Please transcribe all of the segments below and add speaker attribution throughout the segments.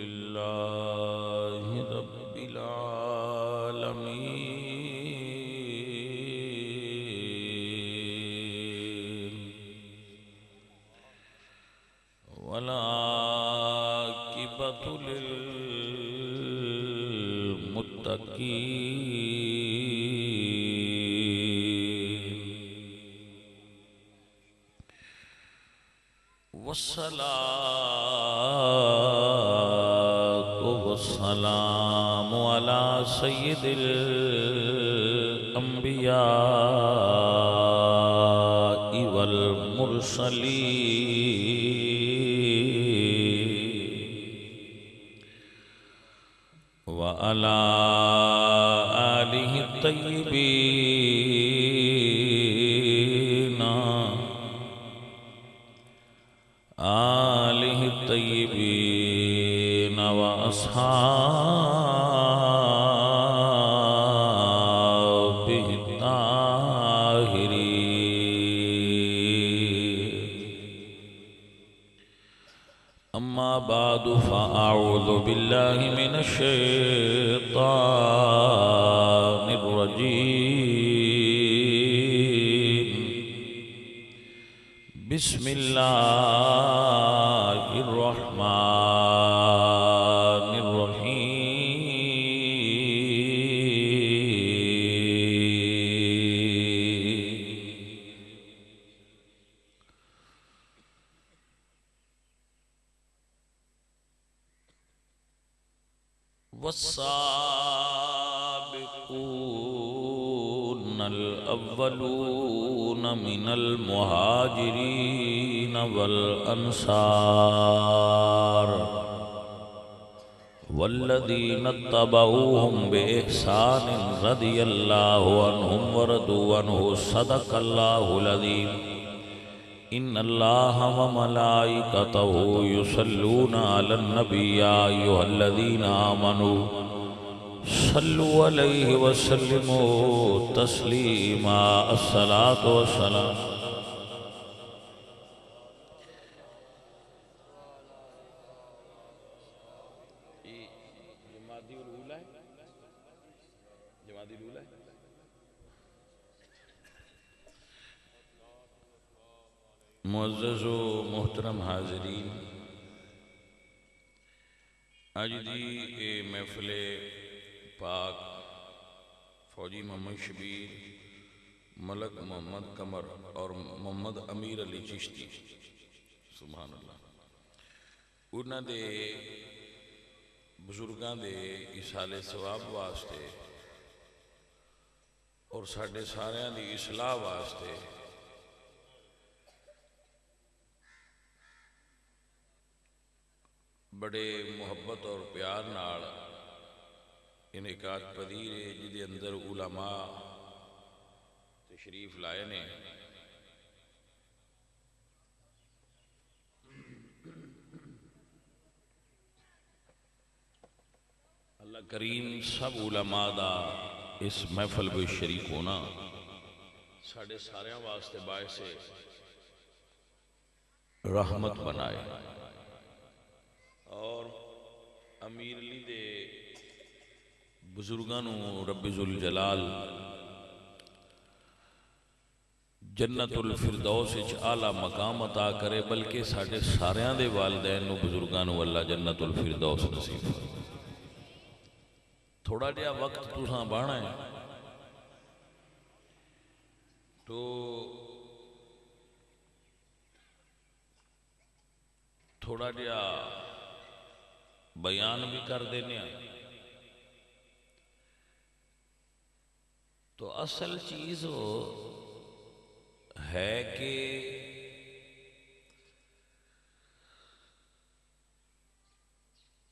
Speaker 1: अल्हम्दुलिल्लाहि रब्बिल आलमीन वल आक़िबतु लिल मुत्तक़ीन वस्सलातु वस्सलामु अला सय्यिदिल अंबियाइ वल मुरसलीन व अला आलिहि तय्यबीन व अस्हाबिहि ताहिरीन अम्मा बादु फ़अऊज़ु बिल्लाहि मिनश शैतानिर रजीम बिस्मिल्लाहिर रहमानिर रहीम वस्साबिक़ूनल अव्वलून मिनल मुहाजिरीन वल अंसार वल्लज़ीना तबऊहुम बिइहसानिन रज़ियल्लाहु अन्हुम व रदू अन्हु सदक़ल्लाहुल अज़ीम इन्नल्लाहा व मलाइकतहु युसल्लूना अलन नबी या अय्युहल्लज़ीना आमनू सल्लु अलैहि व सल्लिमू तस्लीमा अस्सलातु वस्सलाम मुअज़्ज़ज़ व मोहतरम हाज़रीन अज दी ए महफिले पाक फौजी मोहम्मद शबीर मलक मोहम्मद कमर और मोहम्मद अमीर अली चिश्ती सुभान अल्लाह उन्हां दे बुजुर्गां दे इसाले सवाब वास्ते और साडे सारियां दी इसलाह वास्ते बड़े मुहब्बत और प्यार नाल इनेकात पदीर है जिदे अंदर उलमा तशरीफ लाए ने अल्लाह करीम सब उलमा दा इस महफल में शरीक होना साढ़े सारियां वास्ते बायसे रहमत बनाए और अमीर अली दे बुजुर्गों रब्बे जुल जलाल जन्नतुल फिरदौस विच आला मकाम अता करे बल्कि साढ़े सारियां दे वालिदैन बुजुर्गों अल्लाह जन्नतुल फिरदौस नसीब फरमाए। थोड़ा जिहा वक्त तुसां बाहना है तो थोड़ा जिहा बयान भी कर देने तो असल चीज वो है कि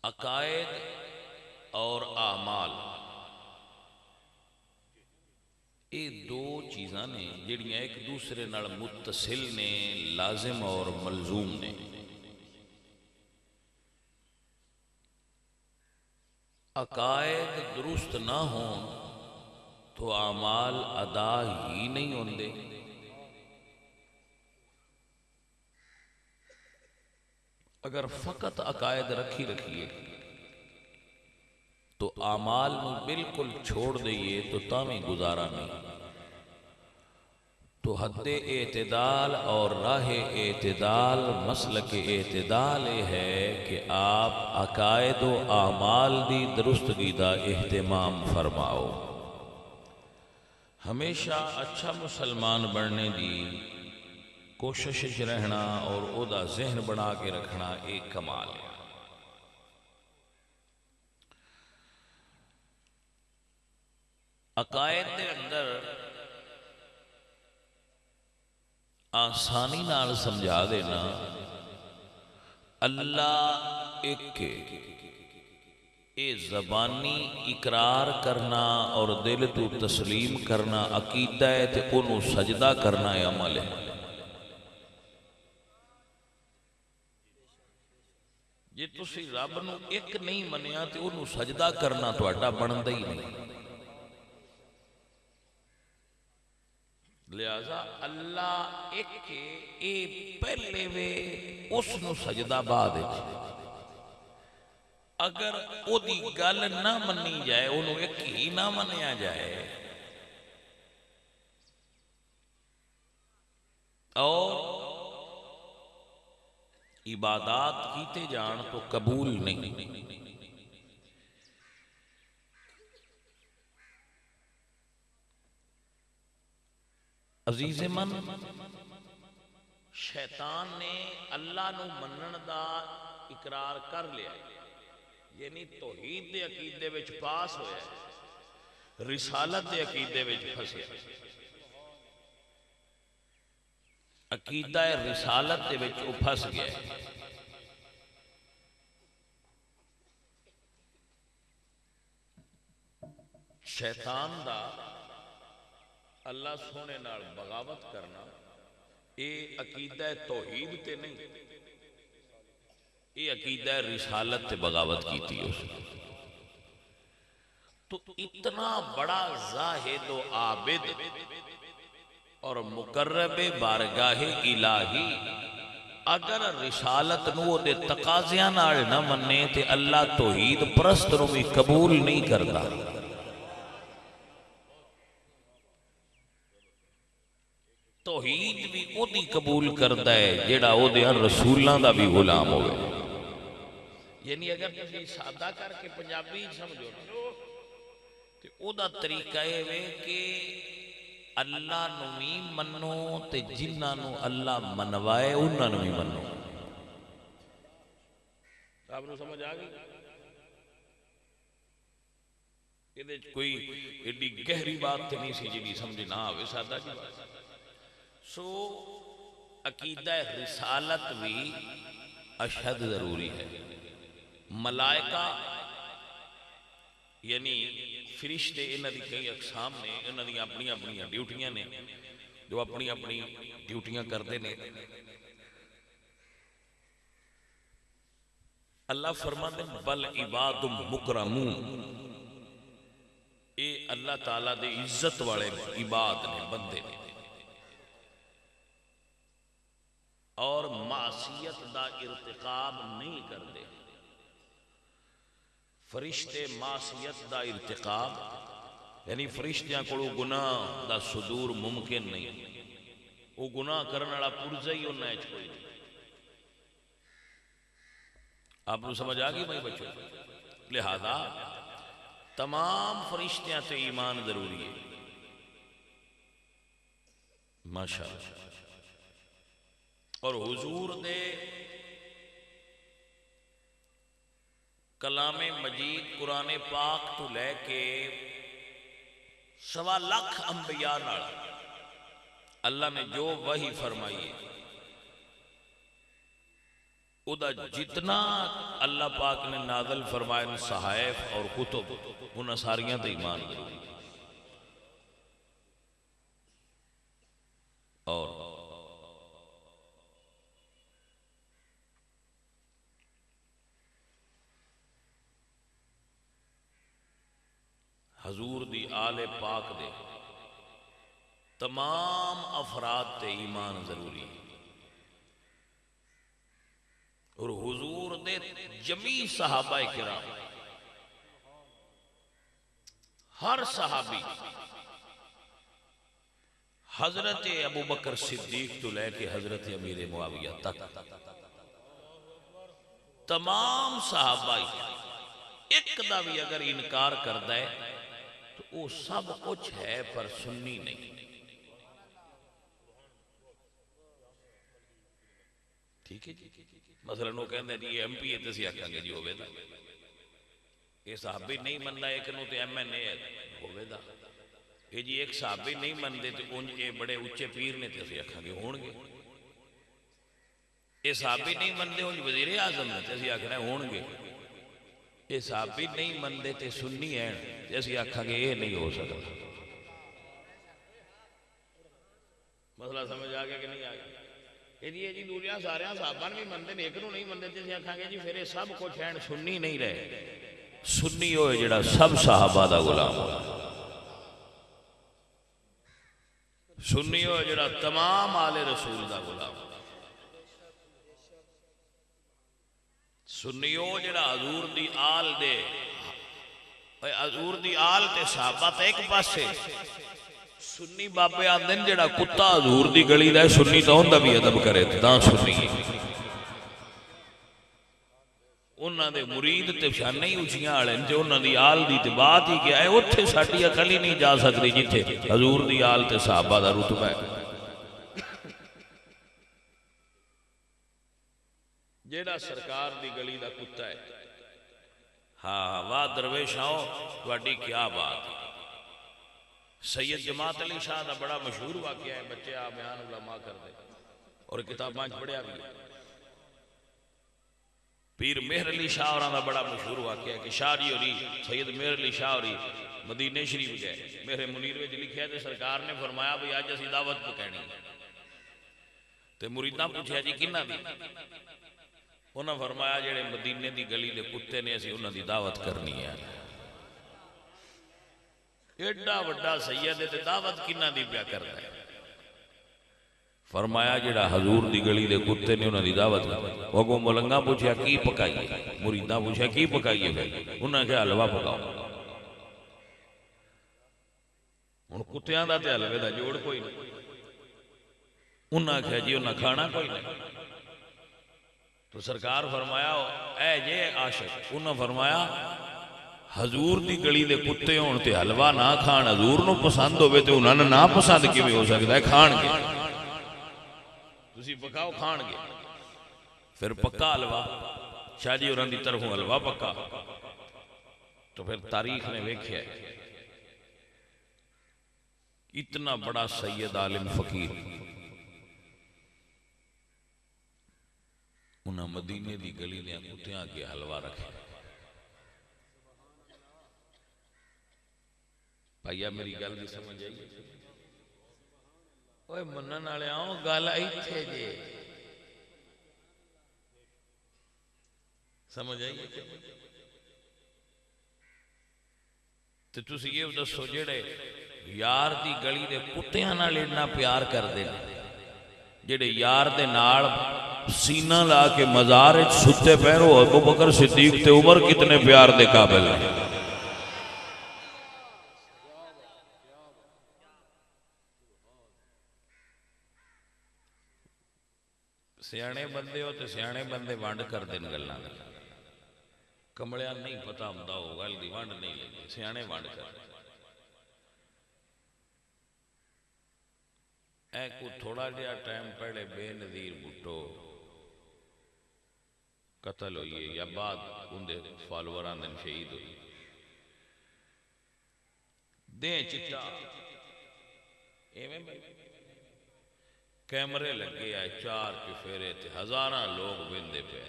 Speaker 1: अकायद और आमाल ये दो चीज़ां ने जिहड़ियां एक दूसरे नाल मुत्तसिल ने लाजिम और मलजूम ने। अकायद दुरुस्त ना हो तो आमाल अदा ही नहीं होंगे। अगर फकत अकायद रखी रखिए तो आमाल में बिल्कुल छोड़ दइए तो तामी गुजारा नहीं। तो हद्दे एतदाल और राह एतदाल मसलक एतदाल है कि आप अकायद व आमाल दी दुरुस्तगी दा एहतमाम फरमाओ। हमेशा अच्छा मुसलमान बनने की कोशिश रहना और ओदा जहन बना के रखना एक कमाल है। अकायद के अंदर आसानी नाल समझा देना अल्लाह एक ये ज़बानी इकरार करना और दिल तो तस्लीम करना अकीदा है तो उन्हों सजदा करना है अमल है। जे तुसी रब नूं एक नहीं मनिया तो उन्हों सजदा करना तुहाडा बनदा ही नहीं। लिहाजा अल्लाह एक ए पहले वे उसनूं सजदा बाद। अगर ओदी गल ना मनी जाए उन्हों एक ही ना मनिया जाए और इबादात कीते जान तो कबूल नहीं। अजीज़े मन शैतान ने अल्लाह नूं मनण दा इकरार कर लिया, यानी तौहीद दे अकीदे विच पास होया, रिसालत दे अकीदे विच फसिया। अकीदा रिसालत दे विच वो फस गया। शैतान दा अल्लाह सोने नाल बगावत करना ये अकीदा तौहीद ते नहीं, ये अकीदा रिसालत ते बगावत की थी उसने। तो इतना बड़ा जाहिद व आबिद और मुकर्रब बारगाहे इलाही अगर रिसालत नूं दे तकाज़ियां नाल ना मन्ने ते अल्लाह तौहीद परस्त नूं भी कबूल नहीं करता। तौहीद भी ओदी कबूल करता है जेड़ा ओदे रसूलां दा भी गुलाम होवे। यानी अगर तुसीं सादा करके पंजाबी समझो तो ओदा तरीका ये वे कि अल्लाह नूं भी मन्नो ते जिन्हां नूं अल्लाह मनवाए उन्हां नूं भी मन्नो। आप नूं समझ आ गई? ये कोई एडी गहरी बात तो नहीं सी जी समझ ना आवे, सादा जी बात। सो अकीदा रिसालत भी अशद जरूरी है। मलाइका यानी फरिश्ते इन्हां दी कई अकसाम ने, इन्हां दी अपनी अपनी ड्यूटियां ने जो अपनी अपनी ड्यूटियां करते हैं। अल्लाह फरमाते बल इबादुम मुकरमून, ये अल्लाह ताला दे इज्जत वाले इबाद ने, बंदे ने और मासियत दा इर्तिकाब नहीं करते। फरिश्ते मासियत दा इर्तिकाब यानी फरिश्तियां को गुनाह दा सुदूर मुमकिन नहीं, वो गुनाह करने वाला पुरजा ही उन्हें कोई नहीं। आपको समझ आ गई भाई बच्चों? लिहाजा तमाम फरिश्तियां से ईमान जरूरी है। माशाअल्लाह। और हुजूर दे कलामे मजीद कुरान पाक तो लैके 1.25 लाख अंबिया नाल अल्लाह ने जो वही फरमाई है उदा जितना अल्लाह पाक ने नाज़िल फरमाए सहाइफ और कुतुब उन्हां सारियां ते ईमान जरूरी। और हुजूर दी आले पाक दे तमाम अफराद ते ईमान जरूरी है और हुजूर दे जमी सहाबा किराम हर सहाबी हजरत अबू बकर सिद्दीक तो लेके हजरत अमीर मुआविया तक तमाम सहाबा एक दा भी अगर इनकार करता है तो वो सब कुछ है पर सुन्नी नहीं। ठीक है जी। मसलन वो कहते जी MP है तो असं आखांगे जी होवेगा, ये साहबी नहीं मनता एक नूं ते MNA होवेगा, ये जी एक साहबी नहीं मनते तो उंज ये बड़े उच्चे पीर ने तो असं आखांगे होणगे, ये साहबी नहीं मनते उंज वजीर आजम ने तो असं आखना होणगे, ये साहबी नहीं मनते तो सुन्नी है तो असं आखांगे ये नहीं हो सकता। मसला समझ आ गया कि नहीं आ गया? ये जी दूरिया सारे साहबा भी मनते एक नूं नहीं मनते तो असं आखांगे जी फिर ये सब कुछ है सुन्नी नहीं रहे। सुन्नी होए जिहड़ा सब साहबा दा गुलाम हो, सुन्नी होए जिहड़ा तमाम आले रसूल दा गुलाम, सुन्नी हो जिहड़ा हजूर दी आल दे, हजूर दी आल ते साहबा ते एक पासे, सुन्नी बाबे आंदे ने जिहड़ा कुत्ता हजूर दी गली दा सुन्नी तां उहदा भी अदब करे तां सुन्नी उन्हां दे मुरीद ते शाने ही उचियां वाले ने, उन्हां दी आल दी ते बात ही क्या है, उत्थे साडी अकल ही नहीं जा सकदी जिथे हजूर दी आल ते साहबा दा रुतबा है। जेड़ा सरकार दी गली दा कुत्ता है, हाँ वाह दरवेश आओ तुहाडी क्या बात है। सैयद जमात अली शाह का बड़ा मशहूर वाकया है, बच्चे आ बयान उलमा करते और किताबां पढ़िया भी है। पीर मेहर अली शाह और बड़ा मशहूर वाकया कि शाह जी होरी सैयद मेहर अली शाह होरी मदीने शरीफ गए, मेरे मुनीर में लिखा तो सरकार ने फरमाया भी अज असीं दावत पकानी तो मुरीदां पूछया जी किन्ना दी, उन्हें फरमाया जेड़े मदीने की गली के कुत्ते ने असीं उन्हां दी दावत करनी है। एडा वड्डा सैयद है ते दावत किन्ना दी पिया करदा है। फरमाया जेड़ा हजूर दी गली दे कुत्ते ने उन्हां दी दावत, अगों मलंगा पूछया की पकाईए, मुरीदा पूछया की पकाईए, फिर उन्हें कहा हलवा पकाओ। हुण कुत्तियां दा ते हलवे दा जोड़ कोई नहीं, उन्हें आख्या जी उन्हें खाना कोई नहीं। तो सरकार फरमाया ऐ जे आशिक, उन्हें फरमाया हजूर दी गली दे कुत्ते होण ते हलवा ना खाण, हजूर नूं पसंद होवे ते उन्हां नूं ना पसंद किवें हो सकदा है, खाणगे तुसीं पकाओ खाणगे। फिर पक्का हलवा शाह जी होरां दी तरफों हलवा पक्का। तो फिर तारीख ने वेख्या इतना बड़ा सैयद आलिम फकीर उन्हें मदीने की गली ने कुत्तियां अगे हलवा रखे। भाईया मेरी गल की समझ आई? ओए मनन वाले आओ गल इत्थे जे समझ आई? तो तुसी ये दसो जेड़े यार दी गली दे कुत्तियां नाल इन्ना प्यार करदे ने, जेड़े यार दे नाल सीना ला के मजार सुते पैरो अबू बकर सिद्दीक ते उमर कितने प्यार दे काबिल है। सियाने बंदे हो तो सियाने बंदे वंड कर देन गल्लां, कमलिया नहीं पता हुंदा हो गल दी वंड नहीं लगी, सियाने वंड कर। ऐ को थोड़ा जिहा टाइम पहले बेनज़ीर भुट्टो कतल हुई है या बाद उनके फॉलोवर आंदे शहीद हुई, दे चिट्टा एवें कैमरे लगे है, चार चुफेरे ते हजारां लोग वेंदे पे,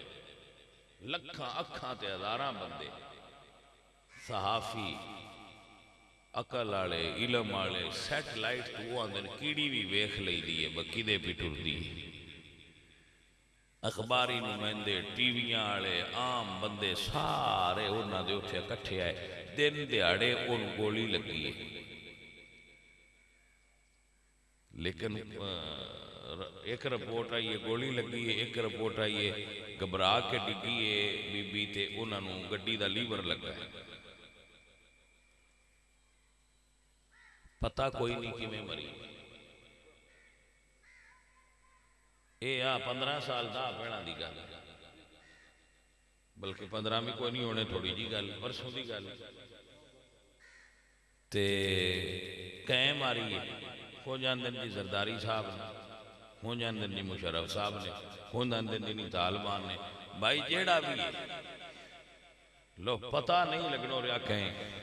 Speaker 1: लखां अखां ते हजारां बंदे, सहाफी अकल वाले इलम वाले सैटेलाइट तो आंदे कीड़ी भी वेख लईदी है बकी दे भी टुरदी, अखबारी नुमाइंदे टीवियां वाले आम बंदे सारे उन्हां दे उत्थे इकट्ठे आए। दिन दिहाड़े उन गोली लगी है, लेकिन एक रिपोर्ट आई है गोली लगी है, एक रिपोर्ट आई है घबरा के डिगी है बीबी ते उन्होंने गड्डी का लीवर लगा है। पता कोई नहीं किवें मरी। ये आ 15 साल का भैणा की गल, बल्कि 15 भी कोई नहीं होने, थोड़ी जी गल परसों की गल ते कैं मारी है। हो जाते जी जरदारी साहब ने, हो जाते जी मुशर्रफ साहब ने, हो जाते जी तालिबान ने, भाई जेड़ा भी है लो पता नहीं लगना रहा कहें।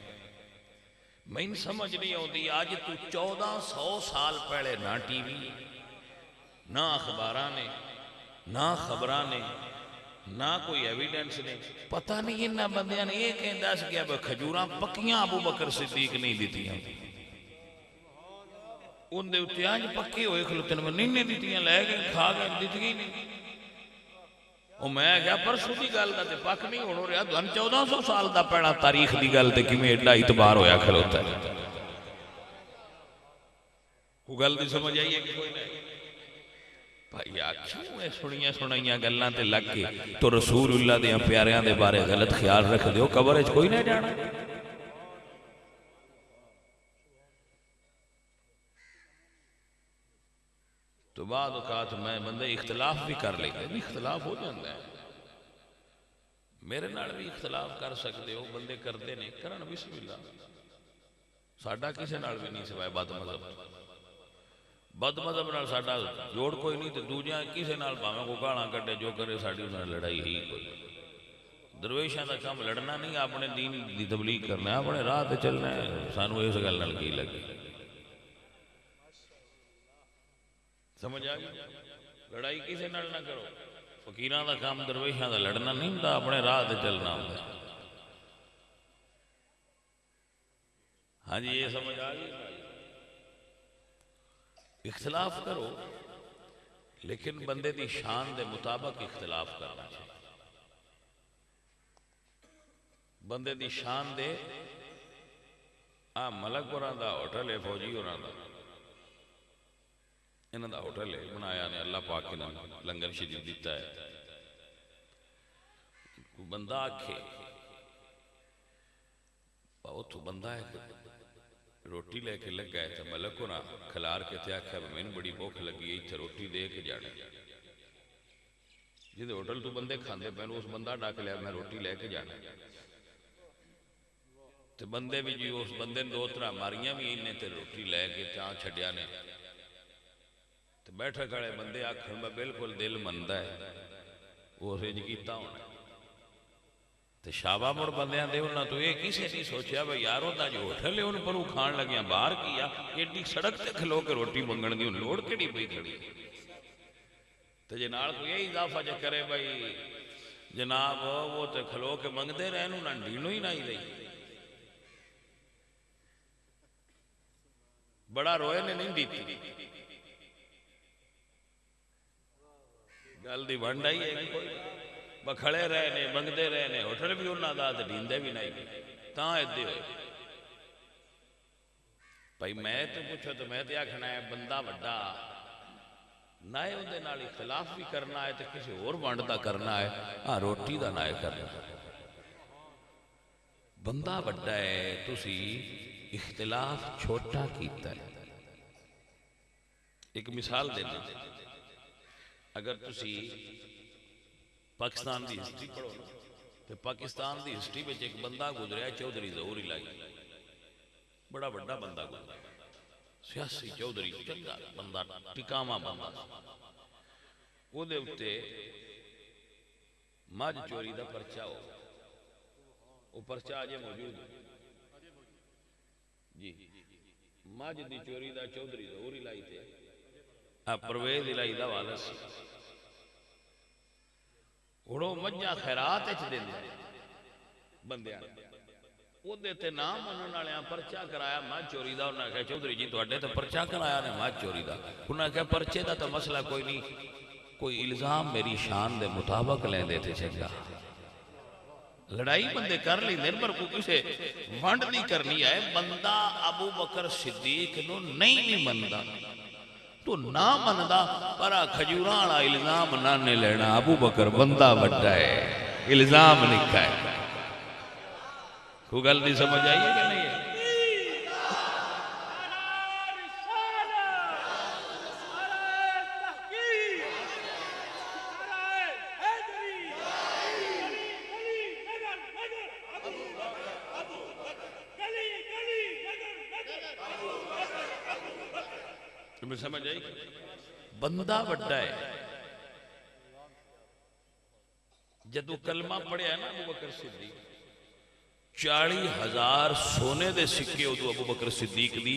Speaker 1: मैनू समझ नहीं आती अज तू 1400 साल पहले ना टीवी ना अखबार ने ना खबर ने ना कोई एविडेंस ने, पता नहीं इन्होंने बंदियां ने यह कह दस गया भाई खजूर पक्कियां अबू बकर सिद्दीक नहीं दित्तियां, उनके उत्ते अज पक्के होए खलोते नहीं दित्तियां, लै गए खा गए दित्तियां नहीं। वो मैं क्या परसों की गल का पक्क नहीं हो रहा, 1400 साल का पहला तारीख की गल तो किवें एडा इतबार होया खलोता है। कोई गल नहीं समझ आई है कि कोई नहीं भाई आखिर सुनिया सुनाइया गल्लां ते लग के तो रसूलुल्लाह दे प्यारियां दे बारे गलत ख्याल रख दियो, कबर च कोई नहीं जाना। तो बाद औकात मैं बंदे इख्तलाफ भी कर लेते, इख्तलाफ हो जाता है, मेरे नाल भी इख्तलाफ कर सकते हो, बंदे करते ने करन बिस्मिल्लाह, साडा किसी नाल भी नहीं सिवाय बद मजहब नाल साडा जोड़ कोई नहीं, तो दूजिया किसी नाल भावें को गालां कड्डे जो करे साडी उन्हां नाल लड़ाई ही कोई। दरवेशां दा काम लड़ना नहीं, अपने दीन दी तबलीग करना, अपने राह ते चलना है। सानू इस गल नाल की लगी समझ आ गई? लड़ाई किसी नाल ना करो, फकीरां दा काम दरवेशां दा लड़ना नहीं हुंदा, अपने राह ते चलना हुंदा। हाँ जी ये समझ आ गई? इख्तलाफ करो लेकिन बंदे की शान के मुताबिक इख्तलाफ करना चाहिए। बंदे की शान दे आ मलकपुरा का होटल है, फौजी होना का इन्हों का होटल है, बनाया ने अल्लाह पाक ने लंगर शरीफ दिता है। बंदा आखे उतो बंदा है रोटी लैके लगा है, तो मलक होना खिलार के आख्या मैनू बड़ी भुख लगी है, इतने रोटी दे के जाने। जिसे होटल तू बंदे खाते पे उस बंदा डक लिया मैं रोटी लैके जाना, तो बंदे भी जी उस बंदे ने 2 तरह मारियां भी इन्हें तो रोटी लैके चाह छड्या ने। तो बैठक वाले बंदे आखन मैं बिल्कुल दिल मनता है उस किया होना, तो शाबा मुड़ बंदियां दे उन्होंने तो ये किसी नहीं सोचा भाई यार उदा जो होटल है उन्होंने पर वो खान लगिया बाहर किया एडी सड़क से खलो के रोटी मंगण की लोड़ कि पई खड़ी। तो जे नाल कोई यही इजाफा जो करे भाई जनाब वो तो खलो के मंगते रहे ना ढीनो ही ना ही रही, बड़ा रोए ने नहीं दी गल की वंड आई है कोई बखड़े रहे ने मंगते रहे ने होटल भी उन्होंने दा ढींदे भी नहीं ता इदे होए भाई। मैं तो पूछो तो मैं तो आखना है बंदा वड्डा ना है उहदे नाल इख्तलाफ भी करना है तो किसी होर वंड दा करना है, हाँ रोटी दा ना है करना। बंदा वड्डा है तुसी इख्तलाफ छोटा कीता है। एक मिसाल देना, अगर तुसी पाकिस्तान की हिस्ट्री पढ़ो तो पाकिस्तान की हिस्ट्री में एक बंदा गुजरिया चौधरी ज़हूर इलाही, बड़ा बड़ा बंदा गुजरा, सियासी चौधरी चंगा बंदा टिकावा बंदा। उहदे उत्ते मझ चोरी का परचा हो, वो परचा अजे मौजूद जी, मझ की चोरी का चौधरी ज़हूर इलाही थे परवेज इलाही का वालस। हुण मझां खैरात देंदे बंदियां उहदे ते नाम मनण वालियां परचा कराया मझ चोरी का। उन्हें आख्या चौधरी जी तुहाडे ते परचा कराया ने मझ चोरी का। उन्हें आख्या परचे का तो मसला कोई नहीं, कोई इल्जाम मेरी शान के मुताबिक लेंदे ते चंगा। लड़ाई बंदे कर लेंदे पर कोई किसे वंड नहीं करनी है। बंदा अबू बकर सिद्दीक नु नहीं भी मनदा तो ना मनदा पर खजूरां वाला इल्जाम ना ने लेना। अबू बकर बंदा वड्डा है, इल्जाम निका है। कोई गल नहीं समझ आई है कि नहीं है? समझ आई? बंदा वड्डा है। जदों कलमा पढ़िया ना अबू बकर सिद्दीक 40,000 सोने दे सिक्के उदों अबू बकर सिद्दीक दी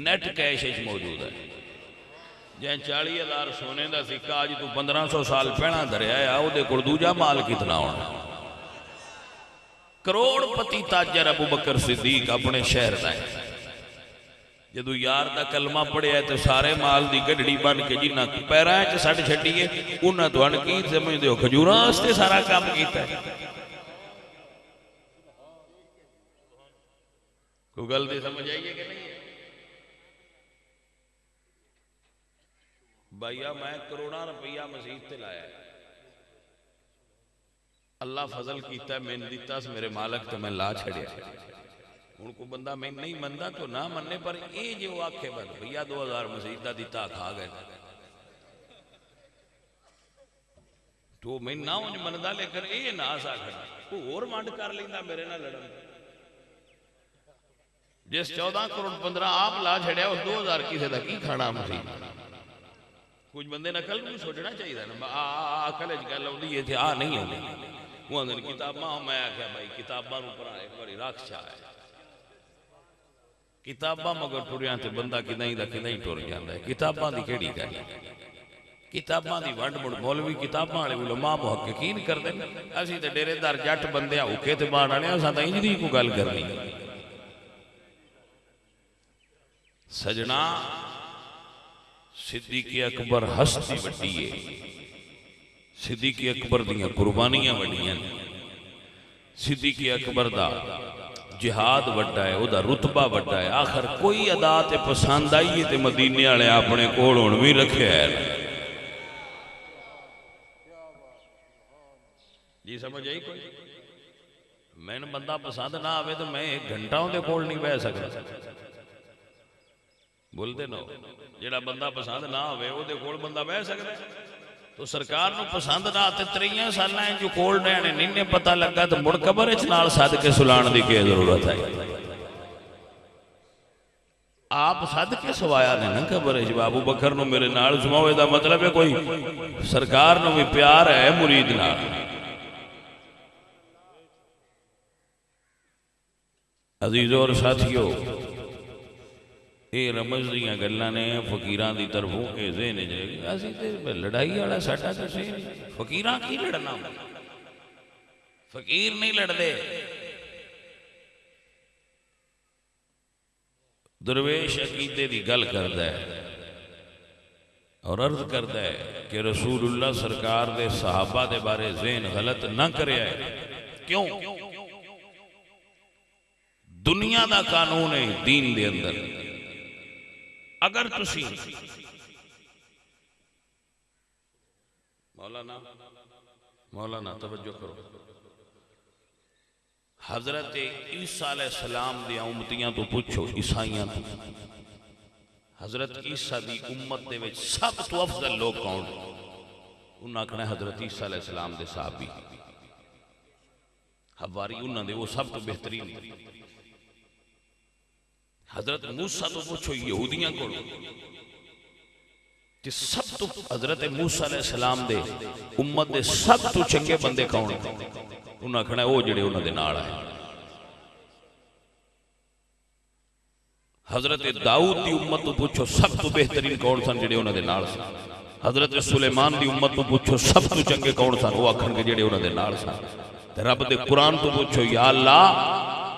Speaker 1: नेट कैश मौजूद है। जै 40,000 सोने का सिक्का अज तू 1500 साल पहला धरिया है, उहदे कोल दूजा माल कितना होना? करोड़पति ताजर अबू बकर सिद्दीक अपने शहर का है। जदों यार का कलमा पढ़िया तो सारे माल की गड्डी बन के जिन्ना पैरों च सट छड्डीए उन्हें तुहानू की समझते हो? खजूरां वास्ते सारा काम किया। कोई गल नहीं समझ आई है कि नहीं है? भैया मैं करोड़ों रुपया मसीत से लाया, अल्लाह फजल किया, मैंने दिता मेरे मालक तो मैं ला छड़िया। हूँ को बंदा मैं नहीं मनता तो ना मन्ने, पर ये जो आखे बस भैया 2000 मसीदा दिता खा गए तो मैं ना उंज मनदा, लेकिन ये ना सा खड़ा तू होर मंड कर लेंदा मेरे नाल लड़न। जिस 14 करोड़ 15 आप ला छड़िया उस 2000 किसी का की खाना मसीद। कुछ बंदे नकल भी सोचना चाहिए ना। अकल च गल आउंदी है आ नहीं आउंदी। वो आंदे किताबां, मैं आख्या भाई किताबां नूं पढ़ा एक बारी रक्षा है। किताबां मगर टुरिया तो बंदा किदां दा किदां टुर जाता है। किताबां की केड़ी गल? किताबां की वंड मुड़ मौलवी किताबां वाले उलमा मुहक्किकीन करदे ने। असीं ते डेरेदार जट बंदे औखे ते बाण वाले असां तां इंज दी कोई गल करनी। सजना सिद्दीक अकबर हस्ती वड्डी है। सिद्दीक अकबर दियां कुर्बानियां वड्डियां ने। सिद्दीक अकबर दा जिहाद वड्डा है, उहदा रुतबा वड्डा है। आखिर कोई अदा ते पसंद आई है तो मदीने वाले अपने कोल हुण भी रखे है जी। समझ आई कोई? मैनू बंदा पसंद ना आवे तो मैं 1 घंटा उहदे कोल नहीं बह सकदा। बोलते ना जेड़ा बंदा पसंद ना आवे उहदे कोल बंदा बह सकदा? तो सरकार नूं पसंद ना आते 3 साल जो कोल रहने नहीं पता लगा तो मुड़ कबर च नाल सद के सुलाण की क्या जरूरत है? आप सद के सवाया ने ना कबर च अबू बकर नूं मेरे नाल सुमाओ। इसदा मतलब है कोई सरकार नूं भी प्यार है मुरीद नाल। अजीजों और साथियों, ये रमज दियां गल्लां ने फकीरां दी तरफों ये ज़हन च असीं ते लड़ाई वाला साडा किसे फकीरां की लड़ना? फकीर नहीं लड़दे। दरवेश अकीदे की गल करदा है और अर्ज करदा है कि रसूलुल्लाह सरकार दे सहाबा दे बारे ज़हन गलत ना करे। क्यों? दुनिया का कानून है दीन दे अंदर। अगर तुसी मौलाना तवज्जो करो, हजरत ईसा अलैहिस्सलाम दी उम्मतियां तो पूछो, ईसाइयां तो हजरत ईसा दी उम्मत दे विच सब तो अफजल लोग कौन? उन्हें आखना हजरत ईसा अलैहिस्सलाम दे सहाबी हवारी, उन्होंने वो सब तो बेहतरीन। हजरत मूसा तो पूछो यहूदियां को, सब तो हजरत मूसा अलैहिस्सलाम दे उम्मत दे सब तो चंगे बंदे कौन? उन्हें आखना वो जिहड़े उन्होंने नाल आए। हजरत दाऊद की उम्मत तो पूछो सब तो बेहतरीन कौन सन? जिहड़े उन्होंने नाल सन। हजरत सुलेमान की उम्मत तो पूछो सब तो चंगे कौन सन? वो आखणगे जिहड़े उन्होंने नाल सन। रब दे कुरान तो पूछो या अल्लाह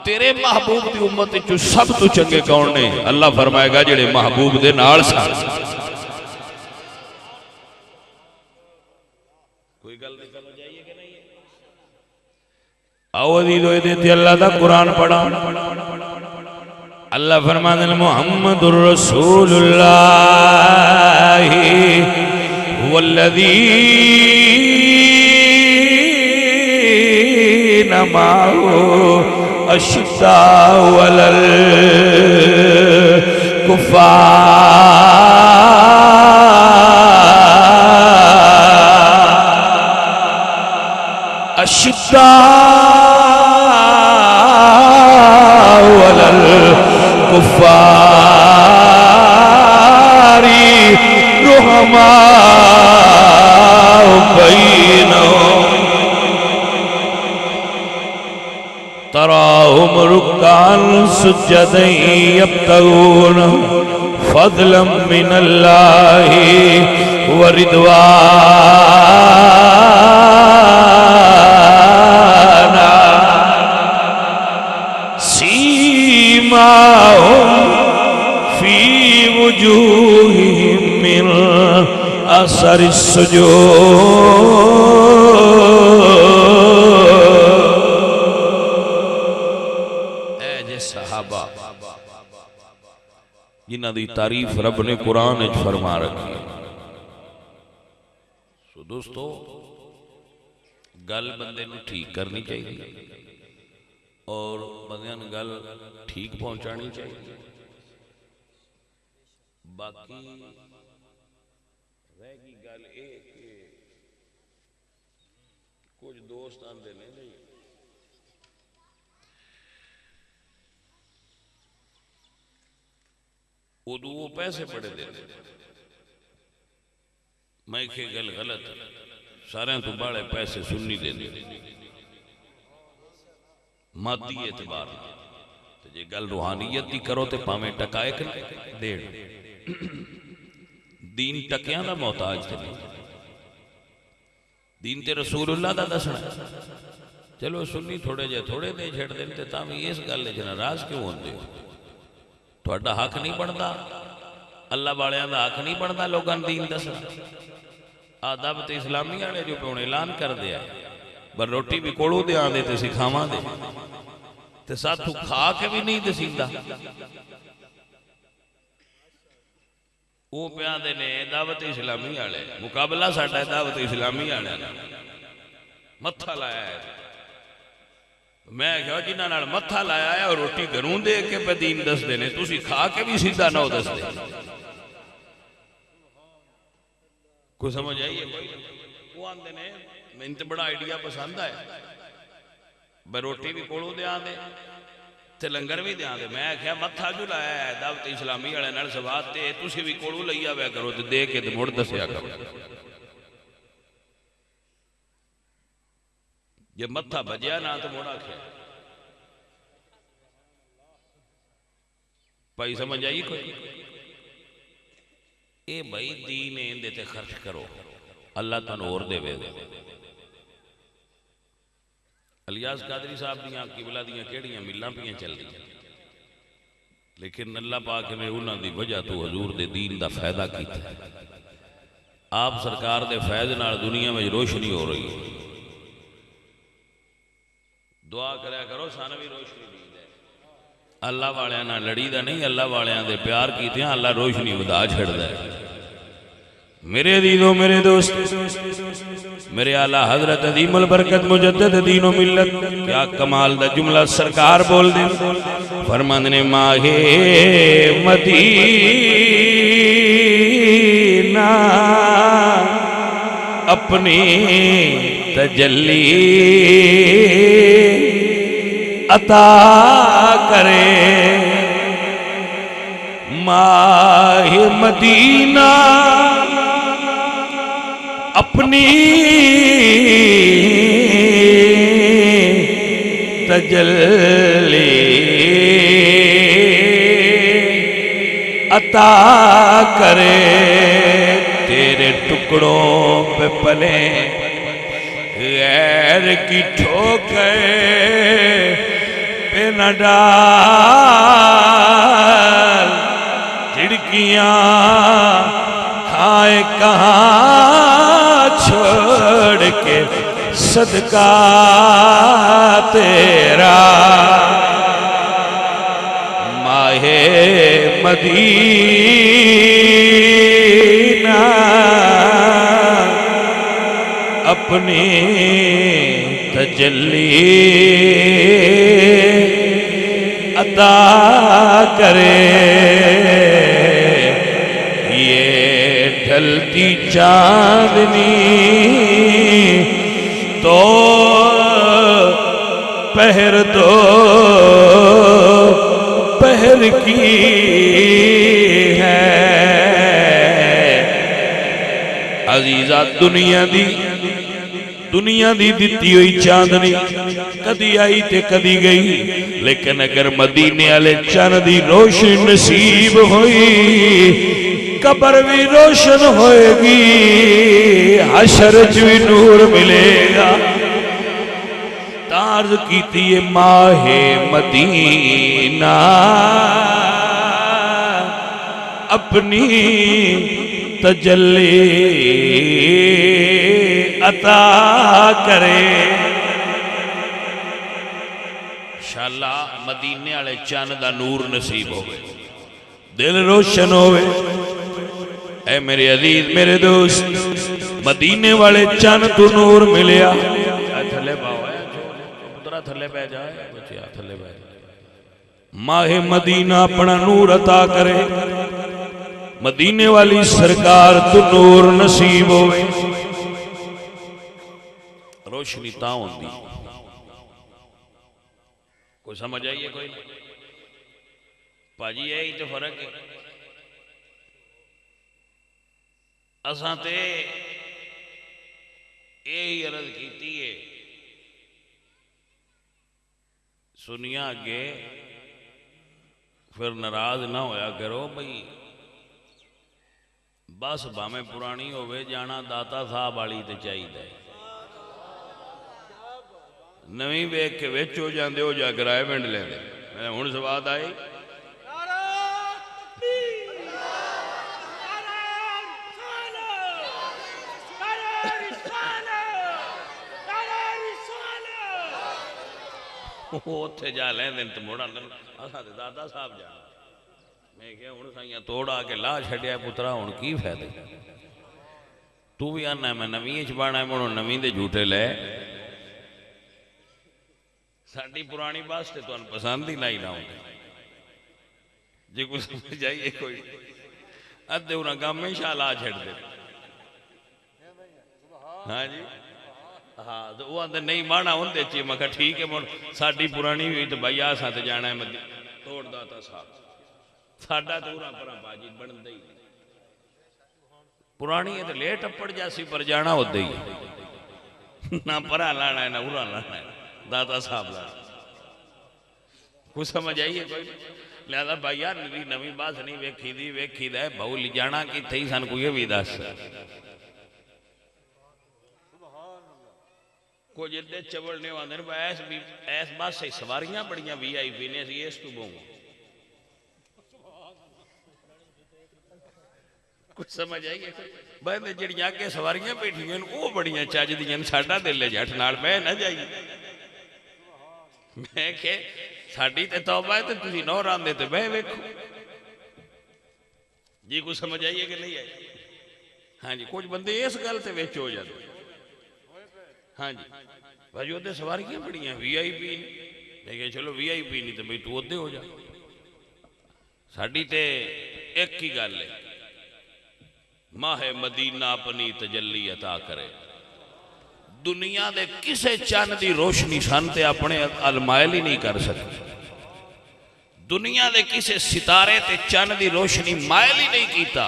Speaker 1: तेरे महबूब की उम्मत चो सब तो चंगे कौन ने? अल्लाह फरमाएगा जिहड़े महबूब दे नाल सन। कोई गल नहीं समझ आई है कि नहीं? आओ अजीजो ये अल्लाह दा कुरान पढ़ा। अल्लाह फरमाते हैं मुहम्मदुर रसूलुल्लाह वल्लज़ीना माअहु अशिद्दाउ अलल कुफ़ार अशिद्दाउ अलल कुफ़ारी रुहमाउ बैनहुम तराहुम रुक्कान सुज्जदन यब्तगून फज़लन मिनल्लाहि व रिदवाना सीमाहुम फी वुजूहिहिम मिन असरिस सुजूद। ऐ जे सहाबा जिन्हां दी तारीफ रब ने कुरान विच फरमा रखी। सो दोस्तों गल बंदे नूं ठीक करनी चाहिए और बंदियां नूं गल ठीक पहुंचानी चाहिए। बाकी रह गई गल ये कि कुछ दोस्त आंदे ने नहीं उदू वो पैसे बड़े देते। मैं के गल गलत सारे तो बड़े पैसे सुननी देते मादी एतबार तो जे गल रूहानियत की करो तो भावें टका एक डेढ़ दीन टकियां दा मोहताज थे नहीं। दीन ते रसूलुल्लाह दा दसना चलो सुन्नी थोड़े जे थोड़े दे छड़ देन ते तां भी इस गल च नाराज क्यों होंदे हो? तुहाडा हक नहीं बनता अल्लाह वालियां दा हक नहीं बनता लोगों ने दीन दसना। आदब ते इस्लामी वाले जो पे ऐलान कर दिया पर रोटी भी कोड़ू दे आंदे ते सिखावां दे ते साथू खा के भी नहीं दसींदा। वो पे आंदे ने दावत इस्लामी वाले मुकाबला साडा दावत इस्लामी वाले मत्था लाया है। मैं क्या जिन्हां नाल मत्था लाया है और रोटी घरों दे के पे दीन दसदे ने तुसी खा के भी सीधा ना दसदे। कोई समझ आई है? वो आंदे ने मैंने तो बड़ा आइडिया पसंद है भाई रोटी भी कोलों दे आंदे ते लंगर भी दे आंदे। मैं क्या मत्था जो लाया है दावत इस्लामी वाले नाल सवाद ते तुसी भी कोलों लई आवे करो ते दे के ते मुड़ दसिया करो। जे मत्था बजया ना तो मुड़ आखे भाई समझ आई कोई? ए भाई दीन इहदे ते खर्च करो अल्लाह तुहानू होर देवेगा। इलियास कादरी साहब दियां किबला दियां केड़ियां मिलां पियां चल रही लेकिन अल्लाह पाक ने उन्हां दी वजह तो हजूर दे दीन दा फायदा कीता। आप सरकार दे फैज़ नाल दुनिया में रोशनी हो रही है। दुआ करया करो सानू भी रोशनी दी दे। अल्लाह वालियां नाल लड़ीदा नहीं अल्लाह वालियां दे प्यार कीते अल्लाह रोशनी वधा छड़दा है। मेरे दीदो मेरे दोस्त मेरे आला हजरत अजीमुल बरकत मुजद्दिद दीनो मिल्लत क्या कमाल दा जुमला सरकार बोल दे फरमांदे ने माहे मदीना अपनी तजल्ली अता करे माहे मदीना अपनी तजल्ली अता करे तेरे टुकड़ों पे पले गैर की ठोकर पे न डाल झिड़कियां खाए कहाँ छोड़ के सदका तेरा माहे मदीना अपनी तजल्ली अता करे। ये ढलती चांदनी तो पहर दो पहर की है। अजीजा दुनिया दी दिती हुई चांदनी कदी आई ते कदी गई, लेकिन अगर मदीने वाले चंद दी रोशनी नसीब हुई कब्र भी रोशन होएगी, हशर च भी नूर मिलेगा। तार्ज कीती है माहे मदीना अपनी तजल्ली अता करे। शाला मदीने वाले चंद दा नूर नसीब होवे, दिल रोशन होवे। ऐ मेरे अजीज मेरे दोस्त, मदीने वाले चंद तू नूर मिलिया। थले पुत्रा थले पै जाए बच्चिया थले पै जाए। माहे मदीना अपना नूर अता करे, मदीने वाली सरकार तू नूर नसीब होवे। रोशनी ता होंदी, कोई समझ आइए कोई भाजी यही तो फर्क है। असां ते यही अर्ज की है, सुनिया अगे फिर नाराज ना होया करो भाई। बस भावें पुरानी होवे जाना दाता साहब वाली ते चाहिए, नवी वेख के विच हो जाते हो जा किराए पिंड लेंदे। मैं हुण स्वाद आई उत्थे जा लेंदे ते मुड़ा असां ते दादा साहब जाना। मैं क्या हुण साइयां तोड़ आके ला छड्या पुत्रा, हुण की फायदे। तू भी आना मैं नवीं च पाना, मुड़ नवीं दे झूठे ले। साडी पुरानी बस ते तुहानू पसंद ही नहीं ना जे कोई समझ जाइए कोई अद्धे उन्हें गम में शाला छड़ दे। हाँ जी हाँ तो वो आते नहीं माना होंगे ची। मैं ठीक है मुड़ साडी पुरानी हुई तो भाई आ साथ जाना है मदी तोड़ दाता साहब साडा तो उरा परा बाजी बनता ही पुरानी है तो लेट टप्पड़ जासी पर जाना होता ही ना परा लाना है ना उरा लाना है दाता साहब लाना। कुछ समझ आइए कोई लिहाजा भाई यार नवी बात नहीं वेखी दी बहु ले जाना कि थी सन कोई भी दस कुछ इतने चवड़ने आते ऐस बस से सवारियां बड़ियां VIP ने इस तू बहु कुछ समझ आइए भाई जड़ियां अगे सवारियां बैठियां वो बड़ियां चजदियां साडा दिल जट नाल बह ना जाइए। मैं के साडी ते तौबा है ते तुसीं नौ रांदे ते बह वेखो जी। कुछ समझ आइए कि नहीं आई। हाँ जी कुछ बंदे इस गल ते विच हो जाते। हाँ जी भाई वो सवारियां बड़ियां VIP मैं क्या चलो VIP नहीं तो भाई तू ओदे हो जा। साडी ते एक ही गल है माहे मदीना अपनी तजल्ली अता करे। दुनिया दे किसे चंद दी रोशनी सन ते अपने अलमायल ही नहीं कर सकते। दुनिया दे किसे सितारे ते चंद दी रोशनी मायल ही नहीं कीता।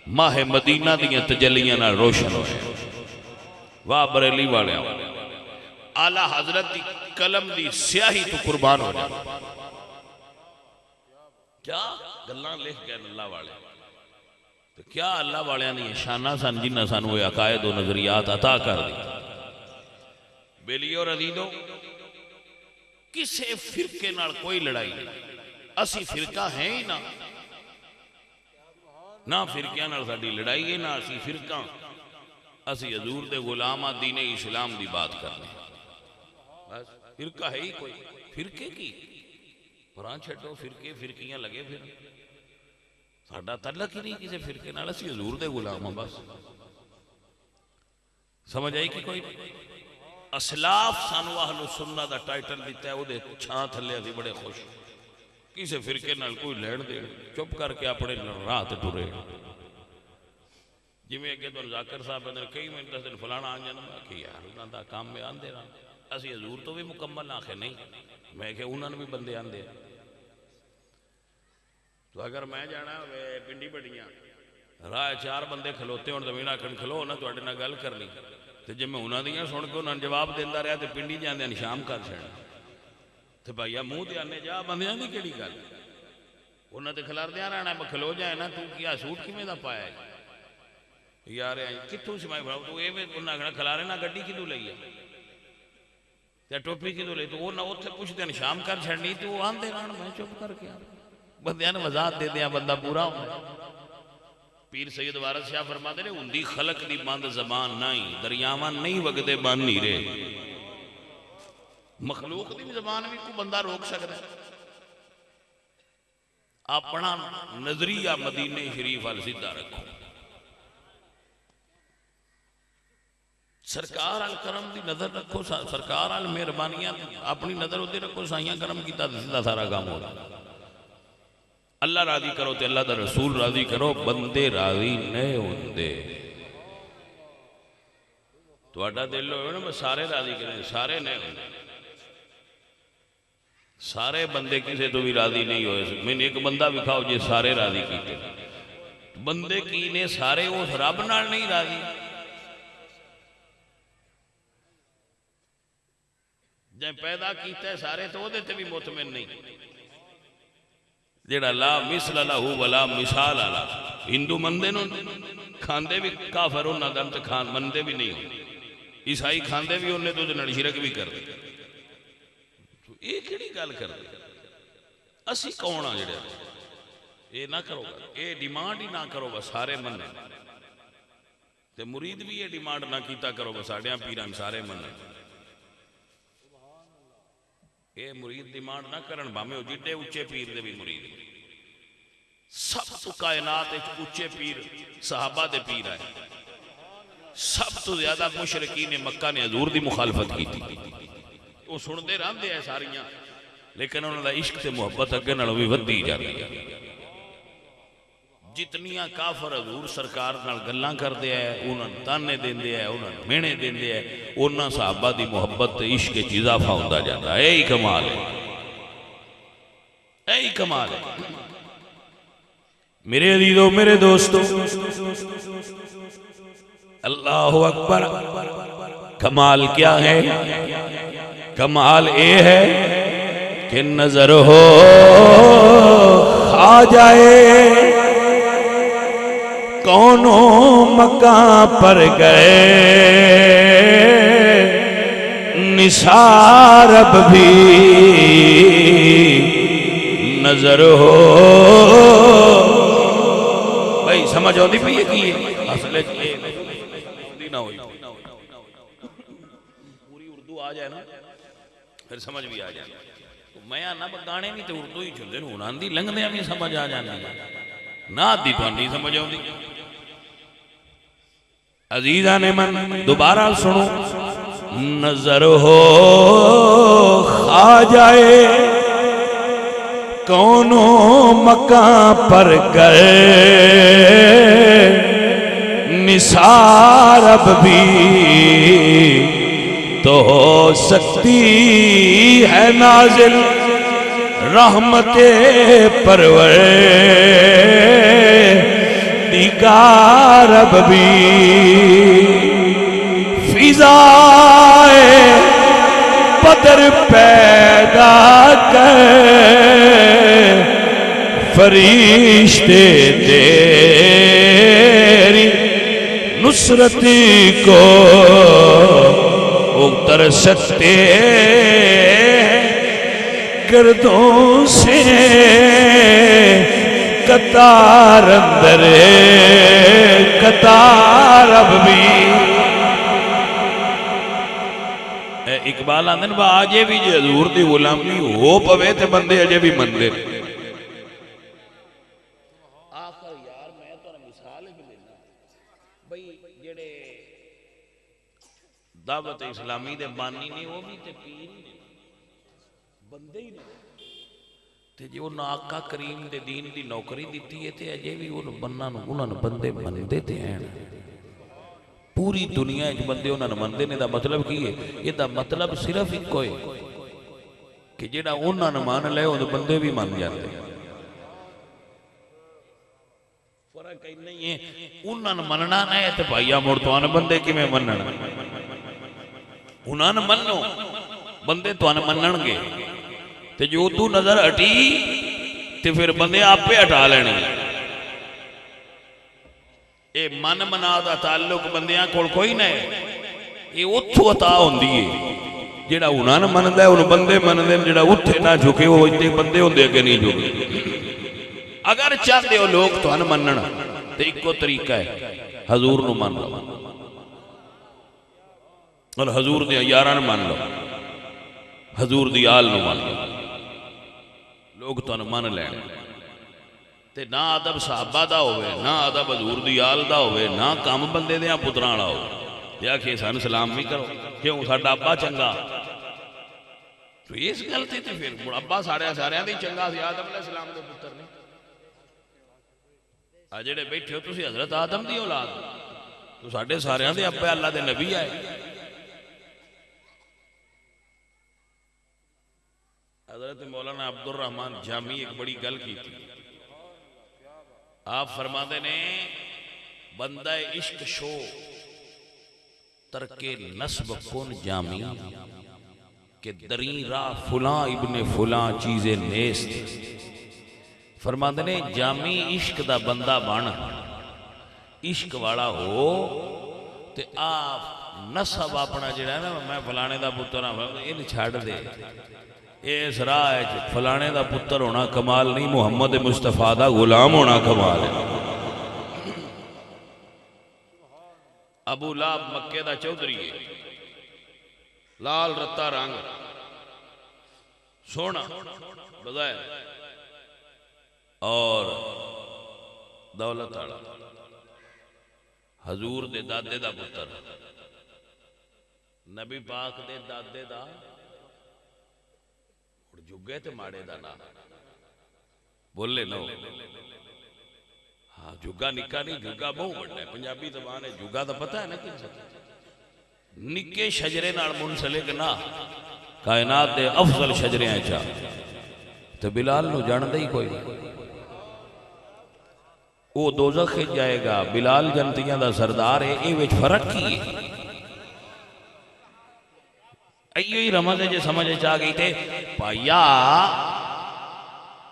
Speaker 1: माहे मदीना दियां तजल्लियां नाल रोशन होए। वाह बरेली वाले आला हजरत दी कलम दी स्याही तो कुर्बान हो जाए। क्या गल्लां लिख गए अल्लाह वाले तो क्या अल्लाह वाले दी शाना सन जिन्ना सानू अकायद और नजरियात अता कर दी। बेलियो रजीदो किसे फिरके नाल कोई लड़ाई नहीं। असी फिरका है ही ना फिरकियां नाल साडी लड़ाई है ना असी फिरका। असी हजूर दे गुलाम आ, दीने इस्लाम की बात करने। बस फिरका है ही कोई, फिरके की परां छड्डो, फिरके फिरकियां लगे फिर, साडा तलक ही नहीं किसी फिरके नाल, असी हजूर दे गुलाम हाँ बस। समझ आई कि कोई? असलाफ सानू अहलु सुन्ना दा टाइटल दिता है, उहदे छां थल्ले असीं बड़े खुश, किसी फिरके नाल कोई लैण देण, चुप करके अपने राह ते टुरे। जिवें अगे तो जाकिर साहब ने कई मिनट दस दिन फलाना आ जाना, मैं कि यार उन्हां दा काम में आंदे रहां, असीं हजूर तो भी मुकम्मल आखे नहीं, मैं कि उन्होंने भी बंदे आंदे। तो अगर मैं जाना वे पिंडी बड़ियां राह चार बंदे खलोते होण तो मैं आखण खलो ना तुहाडे नाल गल करनी, तो जे मैं उन्होंने दियां सुन के उन्होंने जवाब देंदा रहा तो पिंडी जांदे शाम कर छड़ना, तो भाईया मूँह ते आने जा बंदियां दी केड़ी गल, उन्होंने तो खिलारदियां रहना, मैं खलो जाए ना तू क्या सूट किवें दा पाया है यार, कित्थों सिमाई फड़ाओ तू, ये उन्हें आखना खिलारे ना गड्डी कितों लई है ते टोपी कितों लई, तो उन्हें उत्थे पुछदे ने शाम कर छड़नी, तो आंदे रहन, मैं चुप करके बंदियां ने वजाहत दे दिया, बंदा पूरा होंदा। पीर सैयद वारिस शाह फरमाते ने हुंदी खलक दी बंद जबान नहीं, दरियावां नहीं वगदे बन नहीं रे। मखलूक दी जबान भी कोई बंदा रोक सकता है। अपना नजरिया मदीने शरीफ वाल सीधा रखो, सरकार अल करम की नजर रखो, सरकार अल मेहरबानियां अपनी नजर उधर रखो, साइयां करम कीता सीधा सारा काम हो रहा। अल्लाह राजी करो तो अल्लाह दा रसूल राजी करो, बंदे राजी नहीं होंदे। तुहाडा दिल हो ना मैं सारे राजी करें, सारे नहीं होंदे, सारे बंदे किसी तो भी राजी नहीं होए। मैंने एक बंदा विखाओ जे सारे राजी कीते, बंदे की ने सारे उस रब नाल नहीं राजी। जे पैदा किया सारे तो वो भी मुतमिन नहीं, जेड़ा ला मिसल लहू वला मिसाल आला, हिंदू मनदे नो खांदे भी काफर उन्हां दा, ते खान मनदे भी नहीं, ईसाई खांदे भी उन्हें तो नाल शिरक भी करदे। तो ये किहड़ी गल करदे, असी कौन आ जेड़े ये ना करो, ये डिमांड ही ना करो बस सारे मन्ने, ते मुरीद भी ये डिमांड ना कीता करो बस साडियां पीरां सारे मन्ने। ये मुरीद डिमांड ना करन, भावें वो जिड्डे उच्चे पीर दे भी मुरीद, सब तो कायनात उच्चे पीर सहाबा दे पीर है, सब तो ज्यादा मुशरिकीन ने मक्का ने हजूर दी मुखालफत की थी, वो सुनते रहते हैं सारियां, लेकिन उन्होंने इश्क से मुहब्बत अगे नालों भी वधी जाती है। जितनियां काफर हजूर सरकार नाल गल्लां करदे हैं, उन्होंने ताने देंदे हैं, उन्होंने मेहने देंदे हैं, उन्हां सहाबा दी मुहब्बत ते इश्क च इजाफा होंदा जाता है। यही कमाल है, यही कमाल है। मेरे अजीजों मेरे दोस्तों, अल्लाहु अकबर। कमाल क्या है? कमाल ये है कि नजर हो आ जाए, कौनों मकां पर गए निसार अब भी नजर हो। भाई समझ आती पई है की असल ना हो, पूरी उर्दू आ जाए ना फिर समझ भी आ जाए। तो मैं ना गाने भी तो उर्दू ही चुनते हूं, दी लंघदे भी समझ आ जाती ना, दी तो नहीं समझ आती। अजीजा ने मन दोबारा सुनो, नजर हो आ जाए, कौनों मकां पर गए निसार अब भी तो हो सकती है नाजिल रहमते परवर दिगार अब भी फिजाए बदर पैदा कर फरिश्ते तेरी नुसरती को उतर सकते गर्दों से कतार अंदर कतार अब भी इकबाल आंदे ने अजे भी जे हजूर की गुलामी हो पवे तो बंदे अजे भी मनते। आखिर यार मैं तो मिसाल ही देना भाई जेड़े दावत इस्लामी दे बानी ने वो भी ते पीर ही ने बंदे ही ने ते जो आका करीम दे दीन दी नौकरी दी है ते अजे भी वो बन्ना उन्होंने बंदे मनते ते हैं। पूरी दुनिया बंदे उन्होंने मनते ने। मतलब की है इसका मतलब सिर्फ एक है कि जेड़ा उन्होंने मान ले उन्हें बंदे भी मान जाते। फर्क नहीं है उन्होंने मनना ना है तो भाईया मुड़ तो बंदे किवें मनन। उन्होंने मनो बंदे तो मनणगे ते जो तू नजर हटी ते फिर बंदे आपे हटा लेने। ये मन मना का ताल्लुक बंदियां कोल कोई ना है। ये उत्थों अता होंदी है जेड़ा उन्होंने मनदा है उन्हें बंदे मनदे ने। जेड़ा उत्थे ना झुके वो इतने बंदे होंदे अगे नहीं झुके। अगर चाहते हो लोग तुहानू मनण तो इको तरीका है हजूर नू मान लो और हजूर दे यारां नू मान लो हजूर दी आल नू मान लो लोग तुहानू मान लैण। ते ना अदब साहबा दा होवे ना अदब हजूर दी आल दा होवे ना काम बंदे दे पुत्रां वाला हो ते आखे सन सलाम भी करो क्यों साडा अब्बा चंगा। तो इस गल ते फिर अब्बा सारियां दी चंगा सी आदम अलैहिस्सलाम दे पुत्र ने। आ जेड़े बैठे हो तुसीं हजरत आदम दी औलाद तो साडे सारियां दे अब्बा अल्लाह दे नबी आए। हजरत मौलाना अब्दुल रहमान जामी एक बड़ी गल की थी। आप फरमाते ने बंदा इश्क शो तरके नस्ब कुन जामी के दरी रा फुला इब्ने फुला चीज़े नेस्त। फरमाते ने जामी इश्क दा बंदा बन इश्क वाला हो ते आप नसब अपना जिहड़ा ना मैं फलाने दा पुत्र हां इन छड़ दे। इस राह फलाने का पुत्र होना कमाल नहीं मुहम्मद मुस्तफा का गुलाम होना कमाल है। अबू लाब मक्के का चौधरी है लाल रत्ता रंग सोना बजाय और दौलत वाला हजूर दे दादे का पुत्र नबी पाक दे दादे का जुगे ते माड़े दा ना बोले नो। हाँ जुगा निका नहीं जुगा बहुत बड़ा है पंजाबी जबान है। जुगा तो पता है ना कि निके शजरे नाल मुनसलिक ना कायनात दे अफजल शजरे चा तो बिलाल नू जानदा ही कोई वो दोज़ख जाएगा। बिलाल जनतियां दा सरदार है। ये विच फर्क की है अयो ही रमज है जो समझ आ गई थे भैया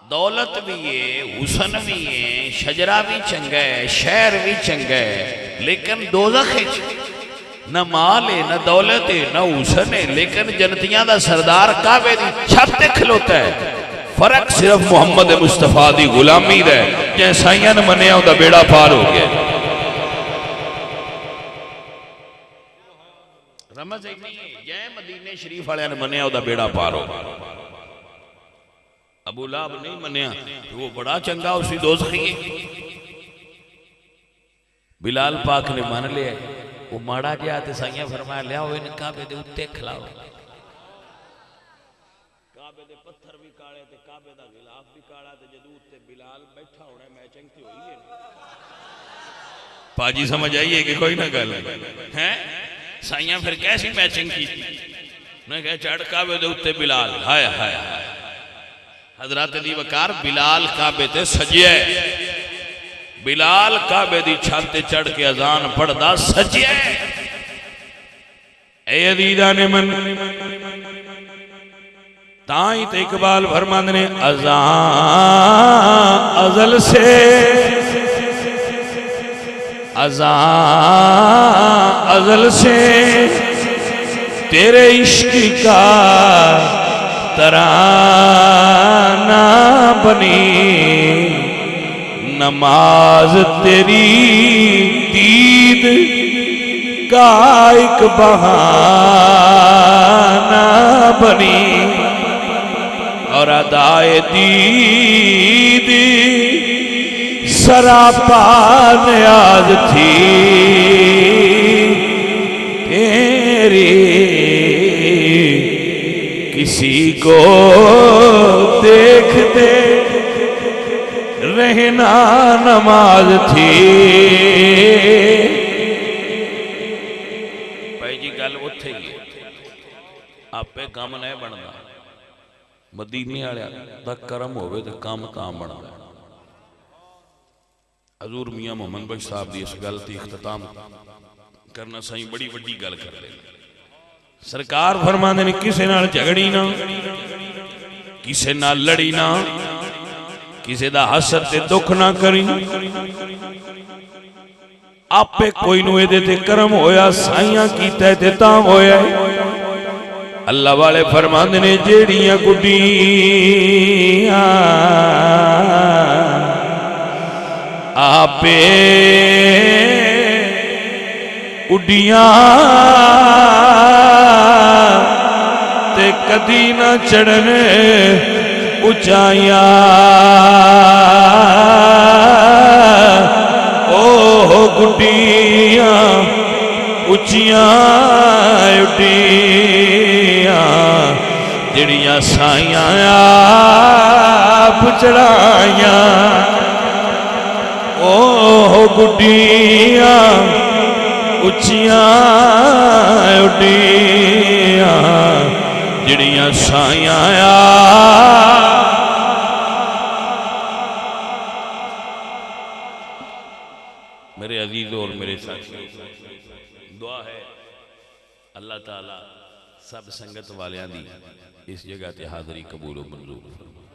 Speaker 1: दौलत भी है हुसन भी है शजरा भी चंगा है शहर भी चंगा है लेकिन दोज़ख न माल है न दौलत है न हुसन है लेकिन जनतियां दा सरदार काबे दी छत ते खलोता है। फर्क सिर्फ मुहम्मद मुस्तफा दी गुलामी दा है। जे साईयां ने मन्निया उहदा बेड़ा पार हो गया। रमज नहीं है जै मदीने शरीफ वाले ने मन्निया उहदा बेड़ा पार हो। अबू लाब नहीं मन्निया वो बड़ा चंगा उसी दोज़खी है। बिलाल पाक ने मान लिया वो माड़ा गया तो साइयां फरमाया लियाओ इन काबे दे उत्ते खिलाओ। काबे दे पत्थर भी काले ते काबे दा गिलाफ भी काला ते जदू उत्ते बिलाल बैठा होना मैचिंग ते होई है। पाजी समझ आइए कि कोई ना गल है साइयां फिर कैसी मैचिंग की मैं कह चढ़ काबे दे उत्ते बिलाल हाय हाय हजरत दी वकार बिलाल काबे ते सजिया बिलाल काबे दी छत ते चढ़ के अजान पढ़दा सजिया ए अदीदा ने मन ताई ते इकबाल फरमांदे ने अजान अजल से अजान अजल से तेरे इश्क का तराना बनी नमाज तेरी दीद गायक बहाना बनी और अदाए दीद सरापा नियाज थी तेरी। किसी को देखते रहना नमाज थी। भाई जी गल उत्थे ही आपे काम नहीं बनता, मदीने वाले दा करम होवे ते काम तां बनदा। हजूर मियां मोहम्मद बख्श साहब की इस गल की इख्तिताम करना सही बड़ी वड्डी गल कर दे। सरकार फरमांदे ने किसे नाल झगड़ी ना, किसे नाल लड़ी ना, किसे दा हसद ते दुख ना करी। आपे कोई नूं इहदे ते करम होया साइयां कीता ते तां होया। अल्लाह वाले फरमांदे ने जेड़ियां गुड्डियां आपे उड्डियां ते कदी न चढ़ने ऊंचाइयां। ओह गुड्डियां उच्चियां उड्डियां जिहड़ियां साइयां आप चढ़ाइयां। ओह गुड्डियां उच्चियां उड्डियां जिहड़ियां साइयां मेरे अजीज और मेरे साथियों, दुआ है अल्लाह ताला सब संगत वालियां दी इस जगह ते हाज़री कबूल मंजूर फरमाए।